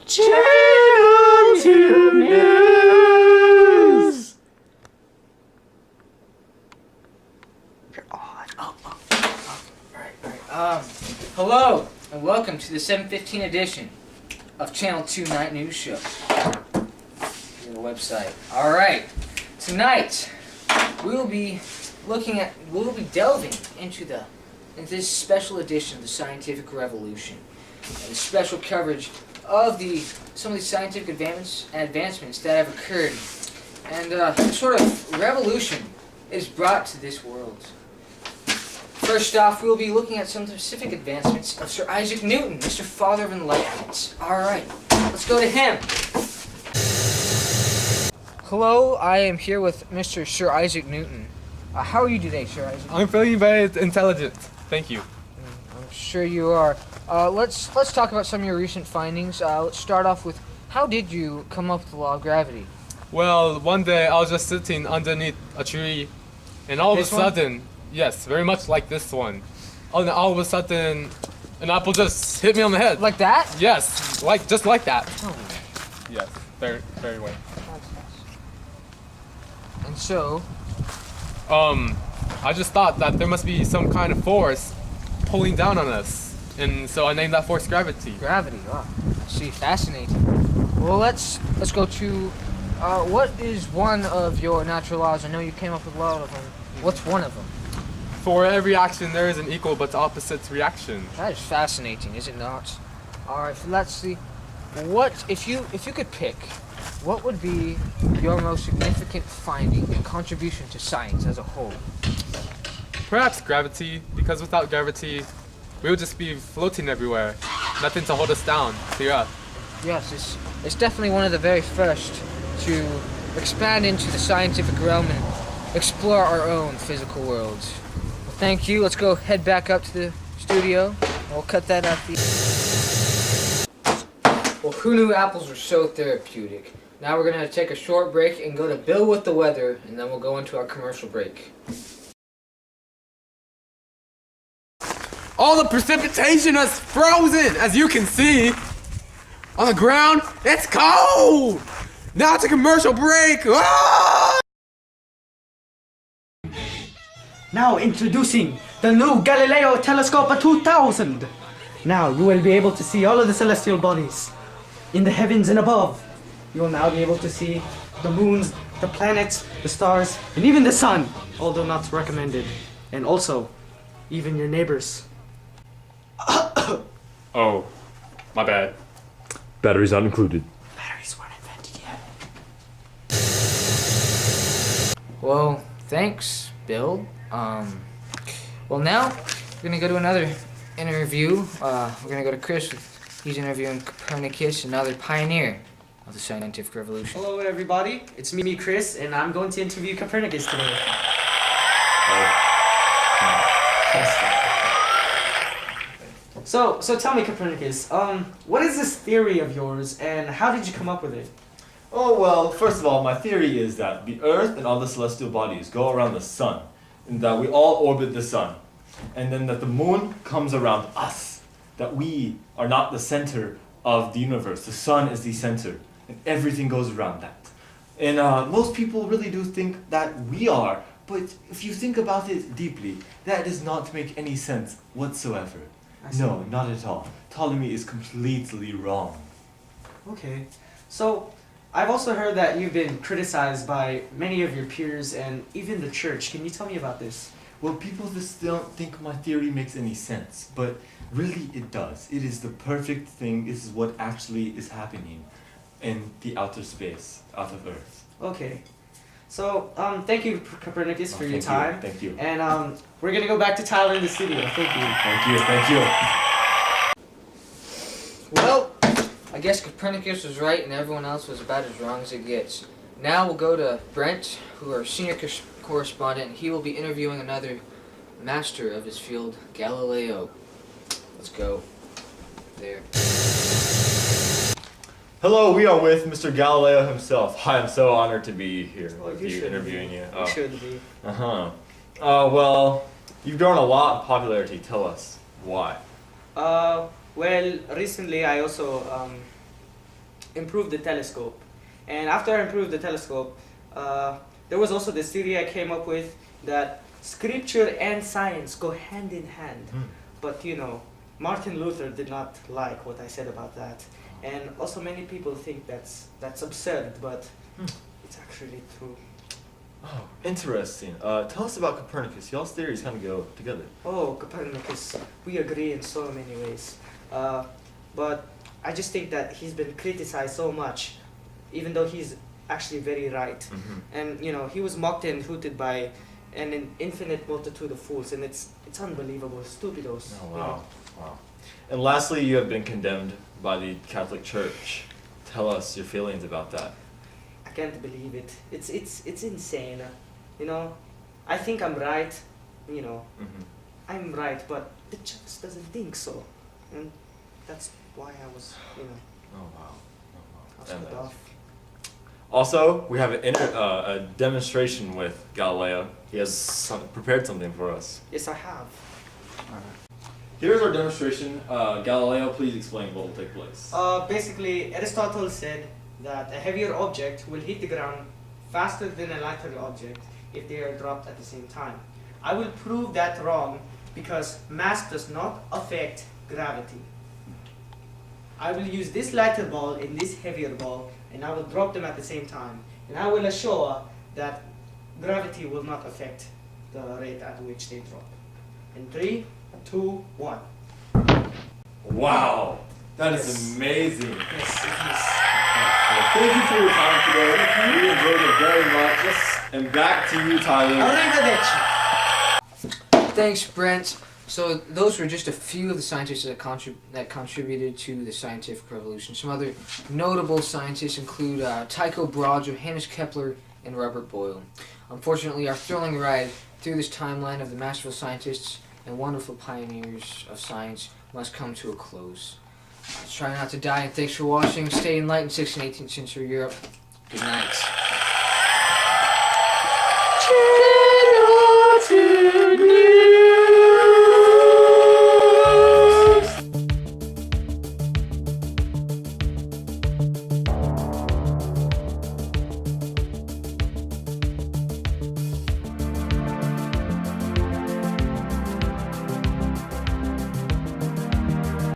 Channel 2 News! You're on. Alright. Hello, and welcome to the 7:15 edition of Channel 2 Night News Show. Here's the website. Alright, tonight we'll be delving into this special edition of the Scientific Revolution, and the special coverage of some of the scientific advancements that have occurred, and sort of revolution is brought to this world. First off, we'll be looking at some specific advancements of Sir Isaac Newton, Mr. Father of Enlightenment. Alright, let's go to him. Hello, I am here with Mr. Sir Isaac Newton. How are you today, Sir Isaac? I'm feeling very intelligent. Thank you. I'm sure you are. Let's talk about some of your recent findings. Let's start off with, how did you come up with the law of gravity? Well, one day I was just sitting underneath a tree, and all of a sudden, yes, very much like this one. And all of a sudden, an apple just hit me on the head. Like that? Yes, just like that. Oh. Yes, very, very well. And so, I just thought that there must be some kind of force pulling down on us, and so I named that force gravity. Gravity. Oh, see, fascinating. Well, let's go to what is one of your natural laws? I know you came up with a lot of them. What's one of them? For every action, there is an equal but opposite reaction. That is fascinating, is it not? All right, let's see. What if you could pick? What would be your most significant finding and contribution to science as a whole? Perhaps gravity, because without gravity, we would just be floating everywhere. Nothing to hold us down to the earth. Yes, it's definitely one of the very first to expand into the scientific realm and explore our own physical worlds. Well, thank you. Let's go head back up to the studio. We'll cut that out. Well, who knew apples were so therapeutic? Now we're going to take a short break and go to Bill with the weather, and then we'll go into our commercial break. All the precipitation is frozen, as you can see. On the ground, it's cold. Now it's a commercial break. Ah! Now introducing the new Galileo Telescope 2000. Now you will be able to see all of the celestial bodies in the heavens and above. You will now be able to see the moons, the planets, the stars, and even the sun, although not recommended. And also, even your neighbors. Oh, my bad. Batteries not included. Batteries weren't invented yet. Well, thanks, Bill. Well, now we're gonna go to another interview. We're gonna go to Chris. He's interviewing Copernicus, another pioneer of the scientific revolution. Hello, everybody. It's me, Chris, and I'm going to interview Copernicus today. So tell me, Copernicus, what is this theory of yours, and how did you come up with it? Oh, well, first of all, my theory is that the Earth and all the celestial bodies go around the sun, and that we all orbit the sun, and then that the moon comes around us, that we are not the center of the universe. The sun is the center, and everything goes around that. And most people really do think that we are, but if you think about it deeply, that does not make any sense whatsoever. No, not at all. Ptolemy is completely wrong. Okay. So, I've also heard that you've been criticized by many of your peers and even the church. Can you tell me about this? Well, people just don't think my theory makes any sense, but really it does. It is the perfect thing. This is what actually is happening in the outer space, out of Earth. Okay. So, thank you, Copernicus, for your time. Thank you. And we're gonna go back to Tyler in the studio. Thank you. Thank you. Well, I guess Copernicus was right and everyone else was about as wrong as it gets. Now we'll go to Brent, who our senior correspondent, and he will be interviewing another master of his field, Galileo. Let's go there. Hello, we are with Mr. Galileo himself. I am so honored to be here Well, with you you, shouldn't interviewing be. you. You shouldn't be. Well, you've grown a lot in popularity. Tell us why. Well, recently I also improve the telescope. And after I improved the telescope, there was also this theory I came up with that scripture and science go hand in hand. But you know, Martin Luther did not like what I said about that. And also many people think that's absurd, but it's actually true. Oh, interesting. Tell us about Copernicus. Y'all's theories kind of go together. Oh, Copernicus, we agree in so many ways. But I just think that he's been criticized so much, even though he's actually very right. And you know, he was mocked and hooted by an infinite multitude of fools, and it's unbelievable, stupidos. Oh, you know. wow. Wow. And lastly, you have been condemned by the Catholic Church. Tell us your feelings about that. I can't believe it. It's insane. You know, I think I'm right. You know, I'm right, but the church doesn't think so, and that's why I was, you know, Oh, wow. I was put off. Also, we have a demonstration with Galileo. He has prepared something for us. Yes, I have. Here's our demonstration. Galileo, please explain what will take place. Basically, Aristotle said that a heavier object will hit the ground faster than a lighter object if they are dropped at the same time. I will prove that wrong because mass does not affect gravity. I will use this lighter ball and this heavier ball, and I will drop them at the same time. And I will assure that gravity will not affect the rate at which they drop. In 3, 2, 1. Wow, that is Yes. amazing. Yes, it is. Thank you for your time today. We enjoyed it very much. And back to you, Tyler. Arrivederci. Thanks, Brent. So those were just a few of the scientists that contributed to the scientific revolution. Some other notable scientists include Tycho Brahe, Johannes Kepler, and Robert Boyle. Unfortunately, our thrilling ride through this timeline of the masterful scientists and wonderful pioneers of science must come to a close. Let's try not to die, and thanks for watching. Stay enlightened, 16th and 18th century Europe. Good night.